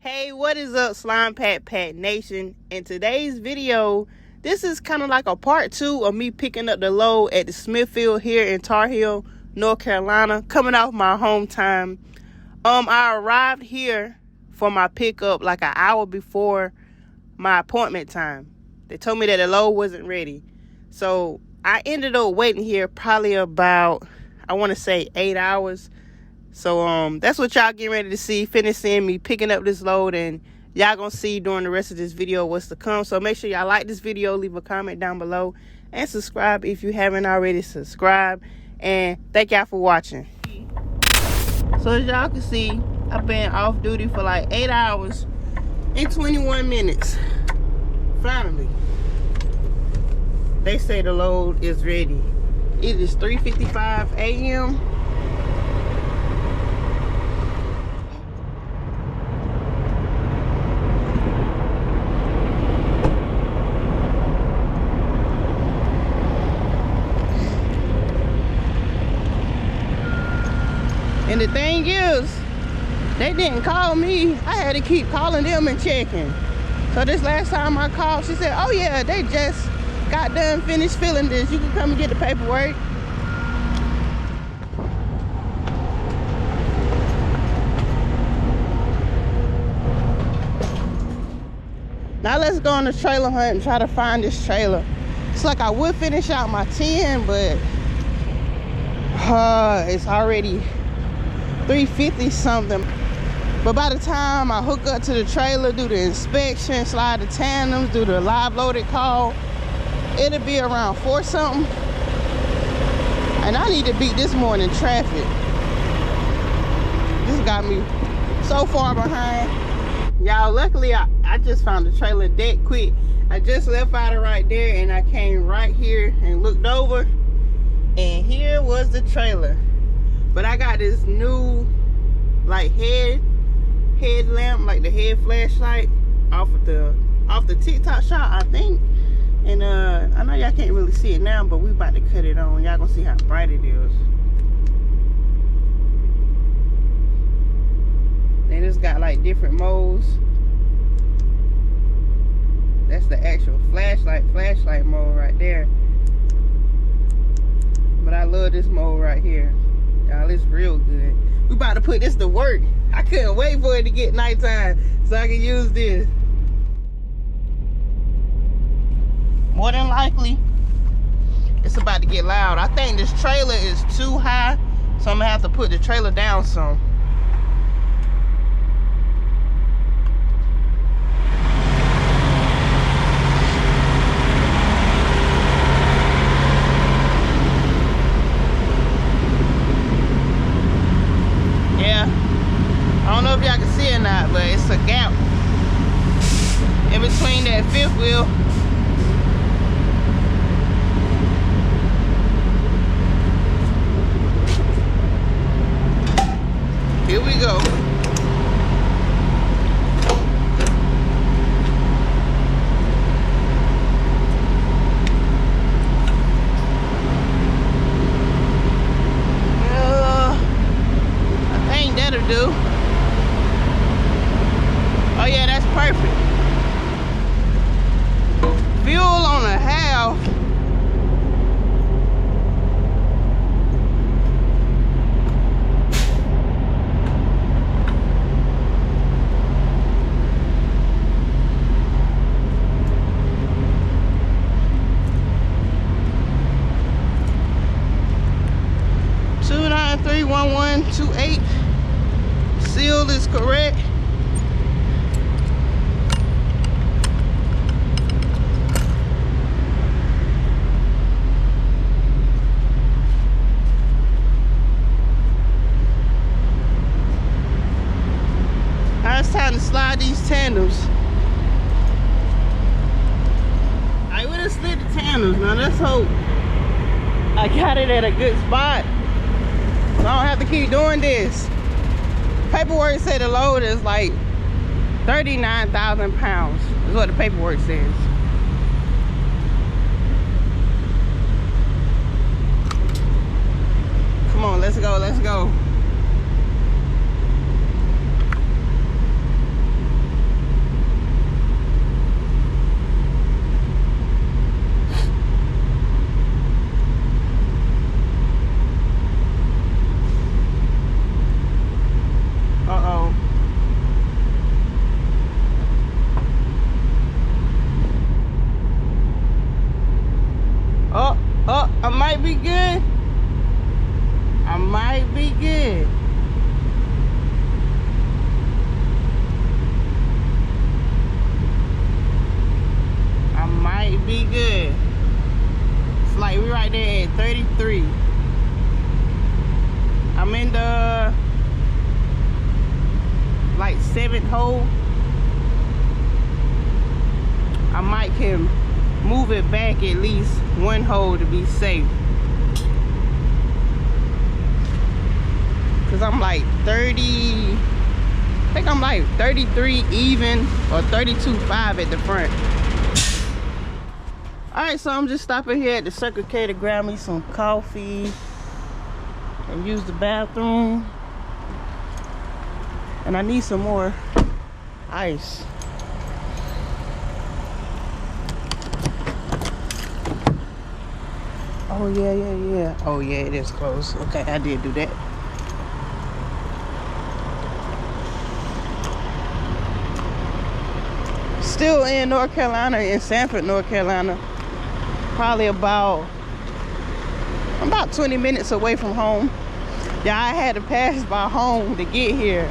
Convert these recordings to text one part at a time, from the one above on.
Hey, what is up, Slime Pat Nation? In today's video, this is kind of like a part 2 of me picking up the load at the Smithfield here in Tar Heel, North Carolina, coming off my home time. I arrived here for my pickup like an hour before my appointment time. They told me that the load wasn't ready. So I ended up waiting here probably about, I want to say 8 hours. So that's what y'all getting ready to see. Finish seeing me picking up this load, and y'all gonna see during the rest of this video what's to come. So make sure y'all like this video, leave a comment down below, and subscribe if you haven't already subscribed. And thank y'all for watching. So as y'all can see, I've been off duty for like 8 hours and 21 minutes. Finally, they say the load is ready. It is 3:55 a.m. And the thing is, they didn't call me. I had to keep calling them and checking. So this last time I called, she said, oh yeah, they just got done, finished filling this. You can come and get the paperwork. Now let's go on the trailer hunt and try to find this trailer. It's like I would finish out my 10, but it's already 350 something. But by the time I hook up to the trailer, do the inspection, slide the tandems, do the live loaded call, it'll be around 4 something. And I need to beat this morning traffic. This got me so far behind. Y'all, luckily I just found the trailer dead quick. I just left out of right there and I came right here and looked over, and here was the trailer. But I got this new like headlamp, like the head flashlight off the TikTok shop, I think. And I know y'all can't really see it now, but we about to cut it on. Y'all gonna see how bright it is. And it's got like different modes. That's the actual flashlight mode right there. But I love this mode right here. Y'all, it's real good. We about to put this to work. I couldn't wait for it to get nighttime so I can use this. More than likely, it's about to get loud. I think this trailer is too high, so I'm gonna have to put the trailer down some. I don't know if y'all can see it or not, but it's a gap in between that fifth wheel. Here we go. I think that'll do. Oh yeah, that's perfect. Fuel on a half. $2931128. Seal is correct. Now it's time to slide these tandems. I would have slid the tandems. Now let's hope I got it at a good spot, so I don't have to keep doing this. Paperwork said the load is like 39,000 pounds. Is what the paperwork says. Come on, let's go. be good. It's like we right there at 33. I'm in the like 7th hole. I might can move it back at least 1 hole to be safe. Cause I'm like 30, I think I'm like 33 even or 32.5 at the front. Alright, so I'm just stopping here at the Circle K to grab me some coffee and use the bathroom. And I need some more ice. Oh yeah. Oh yeah, it is closed. Okay, I did do that. Still in North Carolina, in Sanford, North Carolina. Probably about 20 minutes away from home. Yeah, I had to pass by home to get here.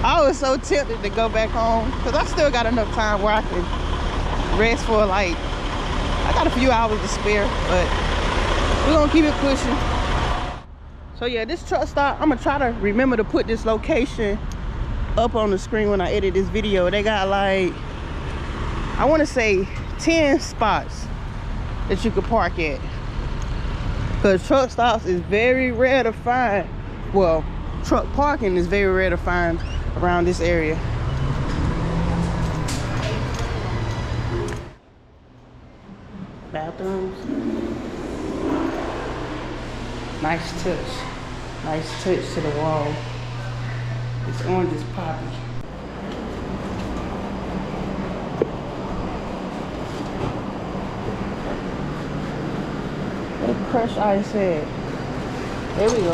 I was so tempted to go back home because I still got enough time where I can rest for like, I got a few hours to spare, but we're gonna keep it pushing. So yeah, this truck stop, I'm gonna try to remember to put this location up on the screen when I edit this video. They got like, I want to say 10 spots that you could park at. Because truck stops is very rare to find. Well, truck parking is very rare to find around this area. Bathrooms. Nice touch. Nice touch to the wall. This orange is poppy. Crushed ice head. There we go.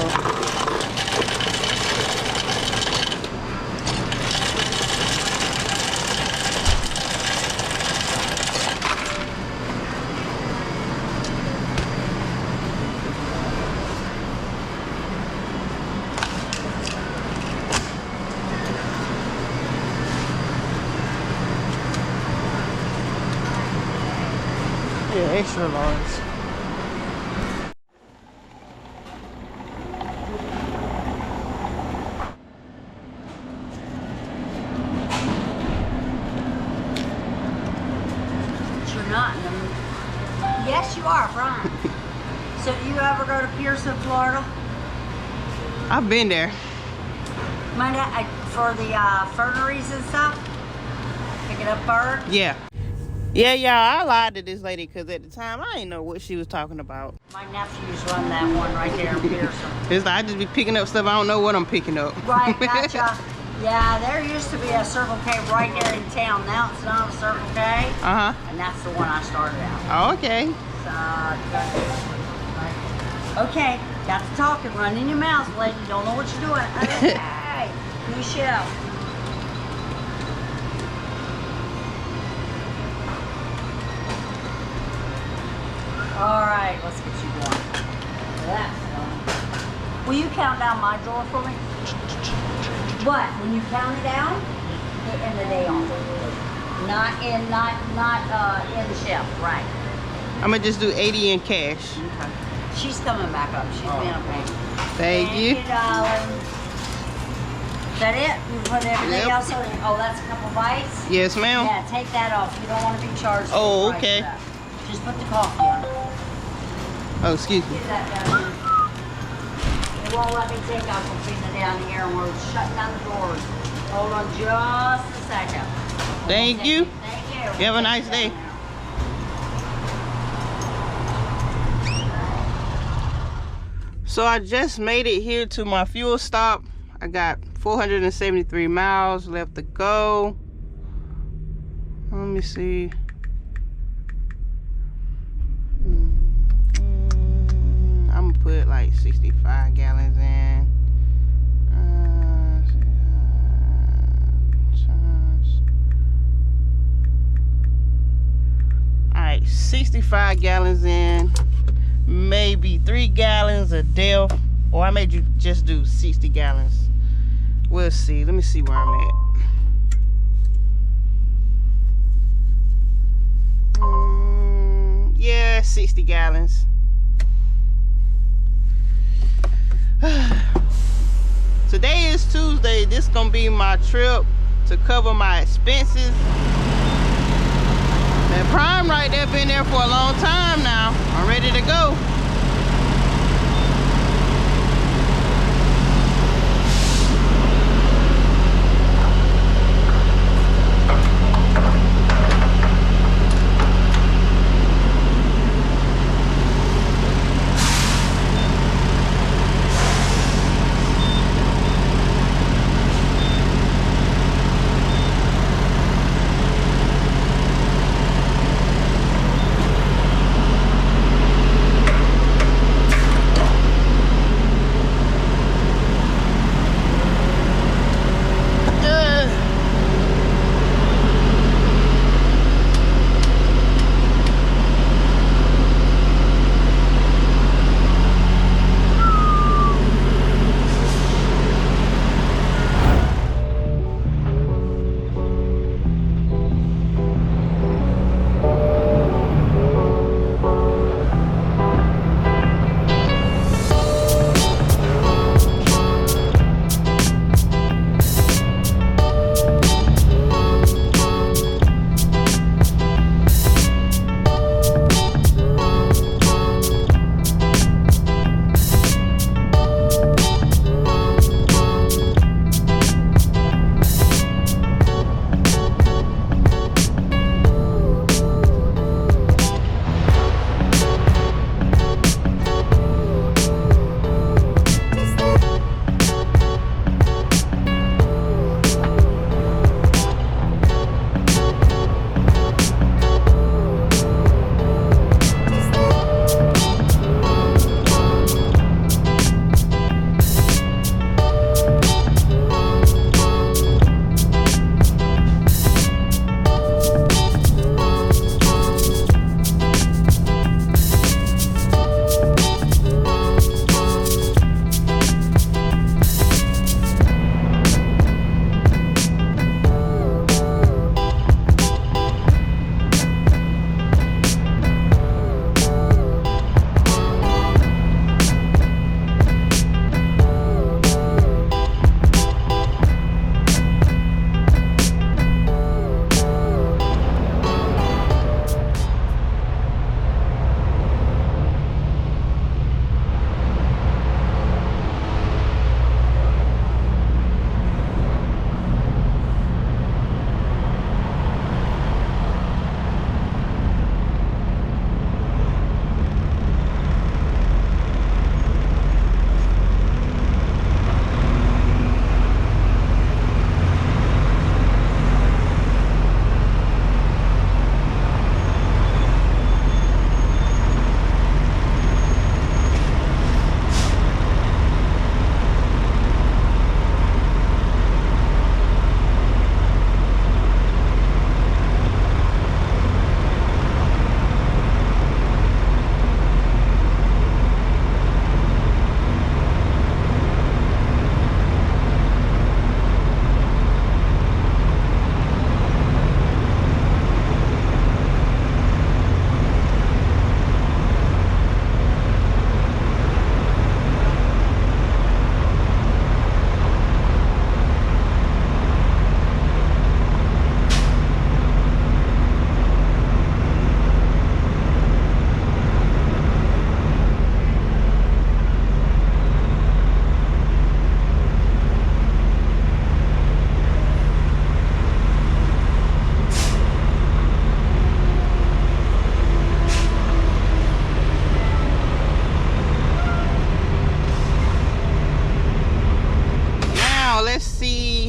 Yeah, extra large. Yes, you are, Brian. So do you ever go to Pearson, Florida? I've been there. Mind that, for the ferneries and stuff? Picking up birds? Yeah. Yeah, y'all, I lied to this lady because at the time I didn't know what she was talking about. My nephews run that one right there in Pearson. It's like I just be picking up stuff, I don't know what I'm picking up. Right, gotcha. Yeah, there used to be a Circle K right there in town. Now it's not a Circle K. Uh-huh. And that's the one I started out. Oh, okay. So, okay, got to talking. Run in your mouth, lady. Don't know what you're doing. Okay, new show. All right, let's get you going. That's done. Will you count down my drawer for me? What? When you count it down, in the day on. Not in the shelf, right? I'm gonna just do 80 in cash. Okay. She's coming back up. She's been a pain. Thank you. Thank you, darling. Is that it? You put everything else on? Oh, that's a couple bites? Yes, ma'am. Yeah, take that off. You don't want to be charged. Oh, okay. Just put the coffee on. Oh, excuse me. Get that down here. They won't let me take off the pizza down here, and we're shutting down the doors. Hold on just a second. Thank you. Thank you. You have a nice day. So I just made it here to my fuel stop. I got 473 miles left to go. Let me see. I'm gonna put like 65 gallons in. Alright, 65 gallons in. Maybe 3 gallons a day, or I may just do 60 gallons. We'll see. Let me see where I'm at. 60 gallons. Today is Tuesday. This gonna be my trip to cover my expenses. That Prime right there been there for a long time now. I'm ready to go.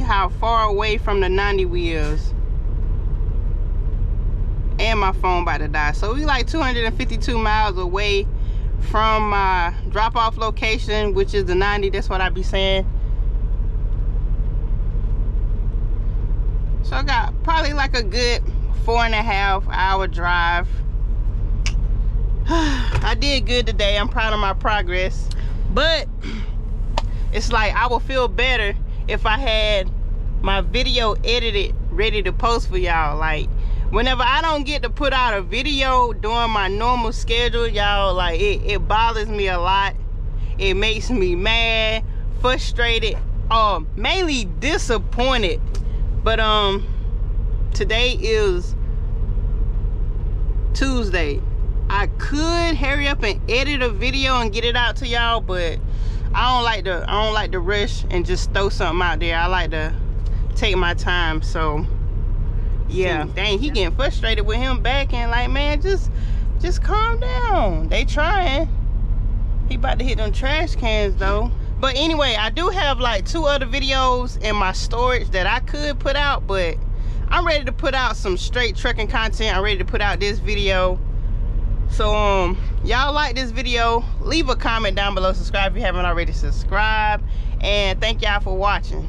How far away from the 90 wheels, and my phone about to die. So we like 252 miles away from my drop-off location, which is the 90. That's what I be saying. So I got probably like a good 4.5 hour drive. I did good today. I'm proud of my progress, but it's like I would feel better if I had my video edited ready to post for y'all. Like whenever I don't get to put out a video during my normal schedule, y'all, like it bothers me a lot. It makes me mad, frustrated, mainly disappointed. But today is Tuesday. I could hurry up and edit a video and get it out to y'all, but I don't like to rush and just throw something out there. I like to take my time. So yeah, dang, he getting frustrated with him back, and like, man, just calm down. They trying. He about to hit them trash cans though. But anyway, I do have like 2 other videos in my storage that I could put out, but I'm ready to put out some straight trucking content. I'm ready to put out this video. So y'all like this video, leave a comment down below, subscribe if you haven't already subscribed, and thank y'all for watching.